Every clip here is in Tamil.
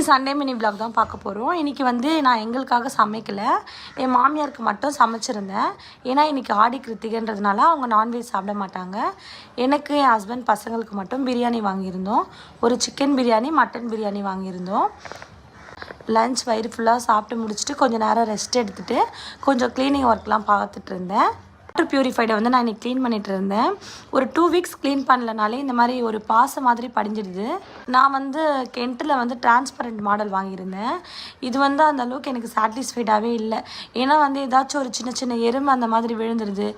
சண்டே மினி vlog தான் பார்க்க போகிறோம். இன்றைக்கி வந்து நான் எங்களுக்காக சமைக்கலை, என் மாமியாருக்கு மட்டும் சமைச்சிருந்தேன். ஏன்னா இன்றைக்கி ஆடி கிருத்திகைன்றதுனால அவங்க நான்வெஜ் சாப்பிட மாட்டாங்க. எனக்கு என் ஹஸ்பண்ட் பசங்களுக்கு மட்டும் பிரியாணி வாங்கியிருந்தோம். ஒரு சிக்கன் பிரியாணி, மட்டன் பிரியாணி வாங்கியிருந்தோம். லன்ச் வயிறு ஃபுல்லாக சாப்பிட்டு முடிச்சுட்டு கொஞ்சம் நேரம் ரெஸ்ட் எடுத்துகிட்டு கொஞ்சம் க்ளீனிங் ஒர்க்லாம் பார்த்துட்டு இருந்தேன். வாட்டர் பியூரிஃபைடை வந்து நான் இன்றைக்கி க்ளீன் பண்ணிகிட்டு இருந்தேன். ஒரு 2 வீக்ஸ் க்ளீன் பண்ணலனாலே இந்த மாதிரி ஒரு பாசம் மாதிரி படிஞ்சிடுது. நான் வந்து கென்ட்டில் வந்து டிரான்ஸ்பரண்ட் மாடல் வாங்கியிருந்தேன். இது வந்து அந்த அளவுக்கு எனக்கு சாட்டிஸ்ஃபைடாகவே இல்லை. ஏன்னா வந்து ஏதாச்சும் ஒரு சின்ன சின்ன எறும்பு அந்த மாதிரி விழுந்துடுது.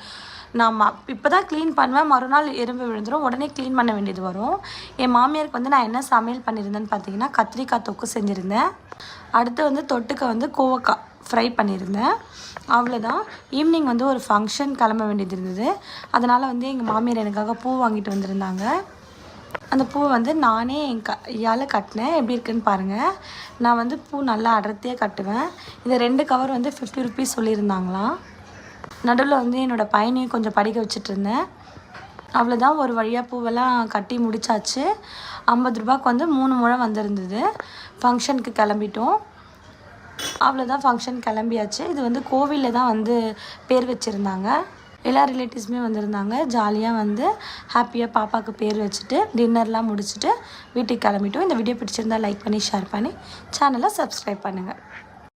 நான் இப்போ தான் க்ளீன் பண்ணுவேன், மறுநாள் எறும்பு விழுந்துடும், உடனே க்ளீன் பண்ண வேண்டியது வரும். என் மாமியாருக்கு வந்து நான் என்ன சமையல் பண்ணியிருந்தேன்னு பார்த்தீங்கன்னா கத்திரிக்காய் தொக்கு செஞ்சுருந்தேன். அடுத்து வந்து தொட்டுக்க வந்து கோவக்காய் ஃப்ரை பண்ணியிருந்தேன். அவ்வளோதான். ஈவினிங் வந்து ஒரு ஃபங்க்ஷன் கிளம்ப வேண்டியது இருந்தது. அதனால் வந்து எங்கள் மாமியார் எனக்காக பூ வாங்கிட்டு வந்திருந்தாங்க. அந்த பூவை வந்து நானே என் கையால் கட்டினேன். எப்படி இருக்குன்னு பாருங்கள். நான் வந்து பூ நல்லா அடர்த்தியாக கட்டுவேன். இந்த 2 கவர் வந்து 50 ருபீஸ் சொல்லியிருந்தாங்களாம். நடுவில் வந்து என்னோடய பையனையும் கொஞ்சம் படிக்க வச்சுட்ருந்தேன். அவ்வளோதான், ஒரு வழியாக பூவெல்லாம் கட்டி முடித்தாச்சு. 50 ரூபாய்க்கு வந்து 3 முழம் வந்திருந்தது. ஃபங்க்ஷனுக்கு கிளம்பிட்டோம். அவ்வளோதான், ஃபங்க்ஷன் கிளம்பியாச்சு. இது வந்து கோவிலில் தான் வந்து பேர் வச்சுருந்தாங்க. எல்லா ரிலேட்டிவ்ஸுமே வந்திருந்தாங்க. ஜாலியாக வந்து ஹாப்பியாக பாப்பாவுக்கு பேர் வச்சுட்டு டின்னர்லாம் முடிச்சுட்டு வீட்டுக்கு கிளம்பிட்டோம். இந்த வீடியோ பிடிச்சிருந்தா லைக் பண்ணி ஷேர் பண்ணி சேனலை சப்ஸ்கிரைப் பண்ணுங்கள்.